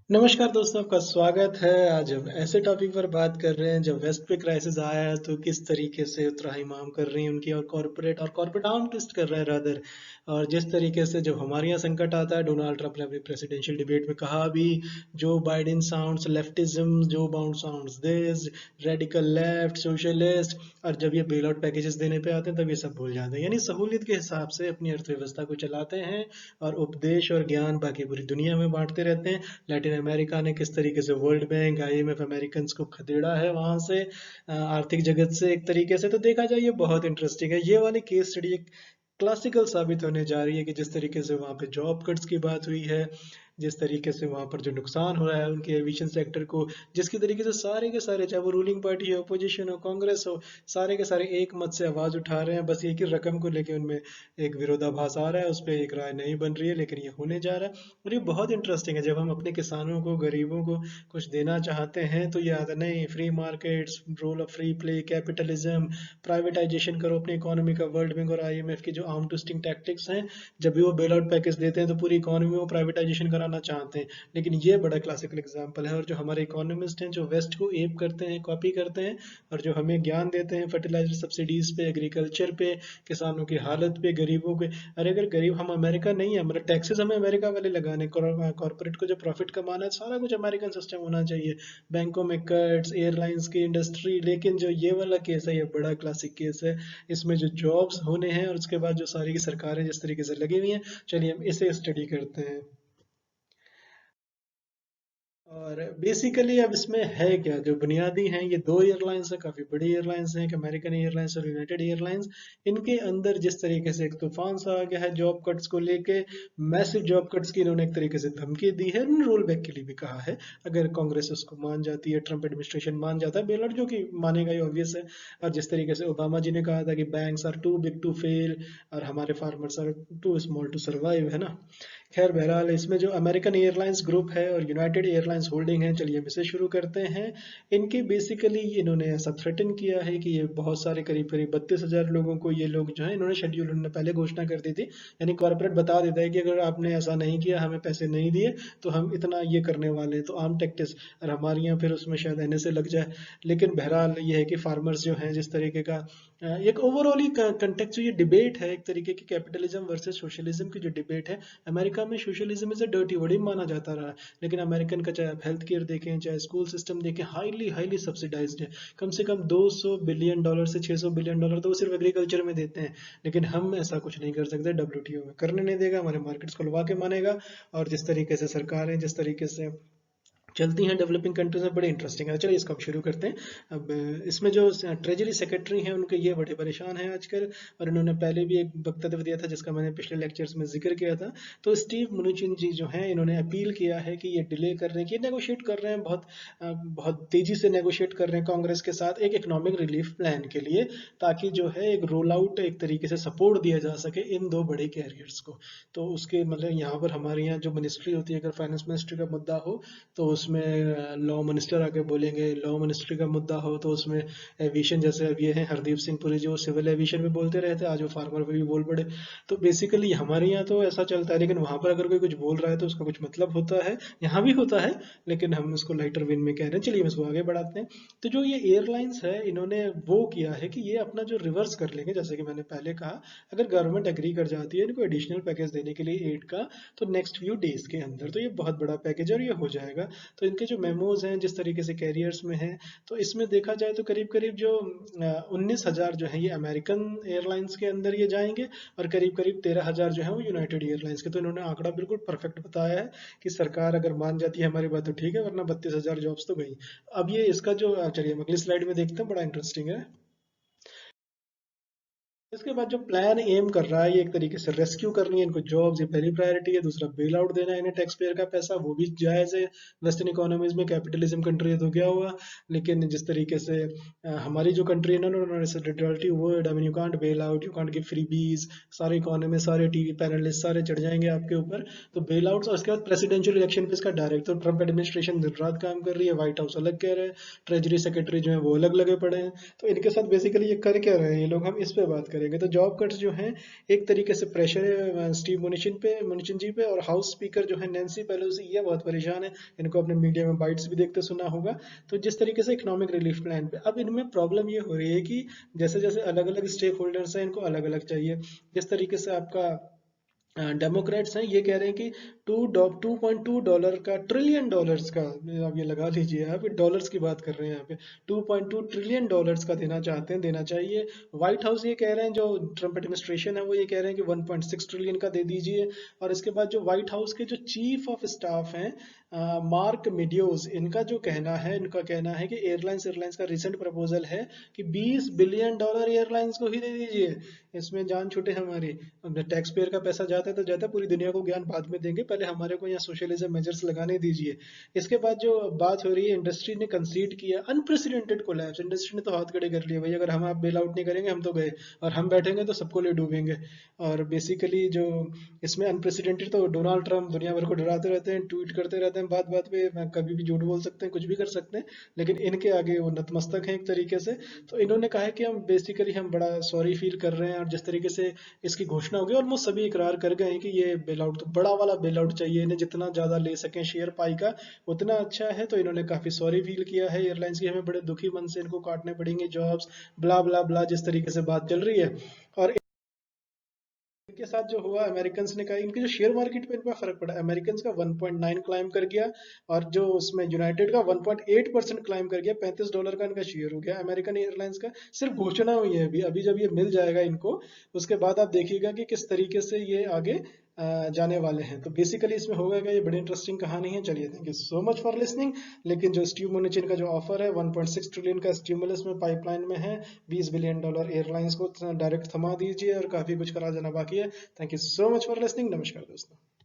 नमस्कार दोस्तों, आपका स्वागत है। आज हम ऐसे टॉपिक पर बात कर रहे हैं जब वेस्ट पे क्राइसिस आया है तो किस तरीके से त्राहिमाम कर रही हैं उनकी और कॉर्पोरेट आर्म ट्विस्ट कर रहे हैं रादर। और जिस तरीके से जब हमारे यहाँ संकट आता है, डोनाल्ड ट्रंप ने अपनी प्रेसिडेंशियल डिबेट में कहा भी, जो बाइडेन साउंड्स लेफ्टिज्म, जो bound sounds this, radical left, socialist. और जब ये बेल आउट पैकेजेस देने पे आते हैं तब ये सब भूल जाते हैं, यानी सहूलियत के हिसाब से अपनी अर्थव्यवस्था को चलाते हैं और उपदेश और ज्ञान बाकी पूरी दुनिया में बांटते रहते हैं। लैटिन अमेरिका ने किस तरीके से वर्ल्ड बैंक, आईएमएफ अमेरिकन को खदेड़ा है वहां से, आर्थिक जगत से एक तरीके से। तो देखा जाए ये बहुत इंटरेस्टिंग है। ये वाली केस स्टडी एक क्लासिकल साबित होने जा रही है कि जिस तरीके से वहाँ पे जॉब कट्स की बात हुई है, जिस तरीके से वहाँ पर जो नुकसान हो रहा है उनके एविएशन सेक्टर को, जिसकी तरीके से सारे के सारे, चाहे वो रूलिंग पार्टी हो, अपोजिशन हो, कांग्रेस हो, सारे के सारे एक मत से आवाज उठा रहे हैं। बस एक ही रकम को लेके उनमें एक विरोधाभास आ रहा है, उस पर एक राय नहीं बन रही है, लेकिन ये होने जा रहा है। और ये बहुत इंटरेस्टिंग है। जब हम अपने किसानों को, गरीबों को कुछ देना चाहते हैं तो ये आता नहीं, free markets, role of free play, capitalism, privatization करो अपनी इकोनॉमी का। वर्ल्ड बैंक और आईएमएफ की जो आर्म ट्विस्टिंग टैक्टिक्स हैं, जब भी वो बेल आउट पैकेज देते हैं तो पूरी इकोनॉमी में प्राइवेटाइजेशन कराना चाहते हैं। लेकिन ये बड़ा क्लासिकल एग्जाम्पल है। और जो हमारे इकोनॉमिस्ट हैं, जो वेस्ट को एप करते हैं, कॉपी करते हैं, और जो हमें ज्ञान देते हैं फर्टिलाइजर सब्सिडीज पे, एग्रीकल्चर पे, किसानों की हालत पे, गरीबों पे। अरे अगर गरीब, हम अमेरिका नहीं है, मतलब टैक्सेस हमें अमेरिका वाले लगाने, कॉर्पोरेट को जो प्रॉफिट कमाना है सारा कुछ अमेरिकन सिस्टम होना चाहिए, बैंकों में कट्स, एयरलाइंस की इंडस्ट्री। लेकिन जो ये वाला केस है ये बड़ा क्लासिक केस है। इसमें जो जॉब्स होने हैं और उसके बाद जो सारी की सरकारें जिस तरीके से लगी हुई हैं, चलिए हम इसे स्टडी करते हैं। और बेसिकली अब इसमें है क्या, जो बुनियादी हैं, ये दो एयरलाइंस है, काफ़ी बड़ी एयरलाइंस हैं, एक अमेरिकन एयरलाइंस और यूनाइटेड एयरलाइंस। इनके अंदर जिस तरीके से एक तूफान सा आ गया है जॉब कट्स को लेके, मैसिव जॉब कट्स की इन्होंने एक तरीके से धमकी दी है, रोल बैक के लिए भी कहा है। अगर कांग्रेस उसको मान जाती है, ट्रंप एडमिनिस्ट्रेशन मान जाता है, बेलर जो कि मानेगा ये ऑब्वियस है। और जिस तरीके से ओबामा जी ने कहा था कि banks are too big to fail और हमारे farmers are too small to survive, है ना। खैर बहरहाल, इसमें जो अमेरिकन एयरलाइंस ग्रुप है और यूनाइटेड एयरलाइंस होल्डिंग है, चलिए हम इसे शुरू करते हैं। इनकी बेसिकली इन्होंने ऐसा थ्रेटन किया है कि ये बहुत सारे, करीब करीब 32,000 लोगों को, ये लोग जो है, इन्होंने शेड्यूल, उन्होंने पहले घोषणा कर दी थी। यानी कॉर्पोरेट बता देता है कि अगर आपने ऐसा नहीं किया, हमें पैसे नहीं दिए, तो हम इतना ये करने वाले हैं। तो आर्म टैक्टिस, और हमारे यहाँ फिर उसमें शायद एनएसए लग जाए। लेकिन बहरहाल ये है कि फार्मर्स जो हैं, जिस तरीके का एक ओवरऑल ही कंटेक्ट, जो ये डिबेट है एक तरीके की कैपिटलिज्म वर्सेस सोशलिज्म की जो डिबेट है, अमेरिका में socialism is a dirty word ही माना जाता रहा है। लेकिन अमेरिकन का, चाहे आप हेल्थ केयर देखें, चाहे स्कूल सिस्टम देखें, हाईली हाईली सब्सिडाइज्ड है। कम से कम $200 बिलियन से $600 बिलियन तो वो सिर्फ एग्रीकल्चर में देते हैं। लेकिन हम ऐसा कुछ नहीं कर सकते, डब्ल्यूटीओ में करने नहीं देगा, हमारे मार्केट्स खुलवा के मानेगा। और जिस तरीके से सरकारें, जिस तरीके से चलती हैं डेवलपिंग कंट्रीज में, बड़े इंटरेस्टिंग है। चलिए इसको हम शुरू करते हैं। अब इसमें जो ट्रेजरी सेक्रेटरी हैं उनके, ये बड़े परेशान हैं आजकल। और इन्होंने पहले भी एक वक्तव्य दिया था जिसका मैंने पिछले लेक्चर्स में जिक्र किया था। तो स्टीव मुनुचिन जी जो हैं, इन्होंने अपील किया है कि ये डिले कर रहे हैं, कि नेगोशिएट कर रहे हैं, बहुत तेजी से नेगोशिएट कर रहे हैं कांग्रेस के साथ एक इकोनॉमिक रिलीफ प्लान के लिए, ताकि जो है एक रोल आउट, एक तरीके से सपोर्ट दिया जा सके इन दो बड़े कैरियर्स को। तो उसके मतलब यहाँ पर हमारे यहाँ जो मिनिस्ट्री होती है, अगर फाइनेंस मिनिस्ट्री का मुद्दा हो तो उसमें लॉ मिनिस्टर आके बोलेंगे, लॉ मिनिस्ट्री का मुद्दा हो तो उसमें एविएशन, जैसे अब ये हैं हरदीप सिंह पुरी जो सिविल एविएशन में बोलते रहते हैं, आज वो फार्मर पे भी बोल पड़े। तो बेसिकली हमारे यहाँ तो ऐसा चलता है, लेकिन वहां पर अगर कोई कुछ बोल रहा है तो उसका कुछ मतलब होता है, यहाँ भी होता है। लेकिन हम उसको लाइटर वेन में कह रहे हैं। चलिए हम इसको आगे बढ़ाते हैं। तो जो ये एयरलाइंस है, इन्होंने वो किया है कि ये अपना जो रिवर्स कर लेंगे, जैसे कि मैंने पहले कहा, अगर गवर्नमेंट एग्री कर जाती है इनको एडिशनल पैकेज देने के लिए एड का, तो नेक्स्ट फ्यू डेज के अंदर, तो ये बहुत बड़ा पैकेज है और ये हो जाएगा। तो इनके जो मेमोज हैं, जिस तरीके से कैरियर्स में हैं, तो इसमें देखा जाए तो करीब करीब जो 19,000 जो है ये अमेरिकन एयरलाइंस के अंदर ये जाएंगे, और करीब करीब 13,000 जो है वो यूनाइटेड एयरलाइंस के। तो इन्होंने आंकड़ा बिल्कुल परफेक्ट बताया है कि सरकार अगर मान जाती है हमारी बात तो ठीक है, वरना 32,000 जॉब्स तो गई। अब ये इसका जो, चलिए हम अगली स्लाइड में देखते हैं, बड़ा इंटरेस्टिंग है। इसके बाद जो प्लान एम कर रहा है, ये एक तरीके से रेस्क्यू करनी है इनको जॉब्स, ये पहली प्रायोरिटी है। दूसरा, बेल आउट देना है इन्हें टैक्स पेयर का पैसा, वो भी जायज़ है। वेस्टर्न इकोनॉमीज में, कैपिटलिज्म कंट्री है तो क्या हुआ। लेकिन जिस तरीके से हमारी जो कंट्री है ना, उन्होंने dirty word, I mean you can't bail out, you can't give free बीज। सारे इकोनॉमी, सारे टीवी पैनलिस्ट सारे चढ़ जाएंगे आपके ऊपर। तो बेल आउट, और उसके बाद प्रेसिडेंशियल इलेक्शन पे इसका डायरेक्ट, तो ट्रंप एडमिनिस्ट्रेशन दिन रात काम कर रही है, व्हाइट हाउस अलग कह रहे हैं, ट्रेजरी सेक्रेटरी जो है वो अलग लगे पड़े हैं। तो इनके साथ बेसिकली ये कर क्या रहे हैं ये लोग, हम इस पे बात करेंगे। तो जॉब कट्स जो हैं एक तरीके से प्रेशर है स्टीव मुनिचिन जी पे, और हाउस स्पीकर जो है नैन्सी पेलोसी, ये बहुत परेशान है। इनको अपने मीडिया में बाइट्स भी देखते सुना होगा। तो जिस तरीके से इकोनॉमिक रिलीफ प्लान पे अब इनमें प्रॉब्लम ये हो रही है कि जैसे जैसे अलग अलग स्टेक होल्डर्स हैं, इनको अलग अलग चाहिए। जिस तरीके से आपका डेमोक्रेट्स हैं, ये कह रहे हैं कि 2.2 डॉलर का, ट्रिलियन डॉलर्स का, आप ये लगा लीजिए, आप डॉलर्स की बात कर रहे हैं यहाँ पे, 2.2 ट्रिलियन डॉलर्स का देना चाहते हैं, देना चाहिए। व्हाइट हाउस ये कह रहे हैं, जो ट्रम्प एडमिनिस्ट्रेशन है वो ये कह रहे हैं कि 1.6 ट्रिलियन का दे दीजिए। और इसके बाद जो व्हाइट हाउस के जो चीफ ऑफ स्टाफ हैं मार्क मीडियोज, इनका कहना है कि एयरलाइंस का रिसेंट प्रपोजल है कि 20 बिलियन डॉलर एयरलाइंस को ही दे दीजिए, इसमें जान छूटे हमारी। टैक्स पेयर का पैसा जाता है तो जाता है, पूरी दुनिया को ज्ञान बाद में देंगे, पहले हमारे को यहाँ सोशलिज्म मेजर्स लगाने दीजिए। इसके बाद जो बात हो रही है, इंडस्ट्री ने कंसीड किया अनप्रेसिडेंटेड कोलैप्स, इंडस्ट्री ने तो हाथ खड़े कर लिए, भाई अगर हम आप बेल आउट नहीं करेंगे हम तो गए, और हम बैठेंगे तो सबको ले डूबेंगे। और बेसिकली जो इसमें अनप्रेसिडेंटेड, तो डोनाल्ड ट्रंप दुनिया भर को डराते रहते हैं, ट्वीट करते रहते हैं, बात बात पे कभी भी झूठ बोल सकते हैं, कुछ भी कर सकते हैं, लेकिन इनके आगे वो नतमस्तक हैं एक तरीके से। तो इन्होंने कहा है कि हम बड़ा सॉरी फील कर रहे हैं, और जिस तरीके से इसकी घोषणा हो गई, ऑलमोस्ट सभी इकरार कर गए हैं कि ये बेल आउट तो बड़ा वाला बेल आउट चाहिए इन्हें, जितना ज्यादा ले सकें शेयर पाई का उतना अच्छा है। तो इन्होंने काफी सॉरी फील किया है एयरलाइंस की, हमें बड़े दुखी मन से इनको काटने पड़ेंगे जॉब्स, ब्ला ब्ला ब्ला, जिस तरीके से बात चल रही है। और इनके साथ जो हुआ, अमेरिकन ने कहा, इनके जो शेयर मार्केट पे इनका फर्क पड़ा, अमेरिकन का 1.9 क्लाइम कर गया, और जो उसमें यूनाइटेड का 1.8% क्लाइम कर गया, $35 का इनका शेयर हो गया अमेरिकन एयरलाइंस का। सिर्फ घोषणा हुई है अभी अभी, जब ये मिल जाएगा इनको, उसके बाद आप देखिएगा कि किस तरीके से ये आगे जाने वाले हैं। तो बेसिकली इसमें होगा क्या, ये बड़ी इंटरेस्टिंग कहानी है। चलिए, thank you so much for listening. लेकिन जो स्टीव मुनुचिन का जो ऑफर है 1.6 ट्रिलियन का स्टिमुलस में पाइपलाइन में है, $20 बिलियन एयरलाइंस को डायरेक्ट थमा दीजिए, और काफी कुछ करा जाना बाकी है। Thank you so much for listening. नमस्कार दोस्तों।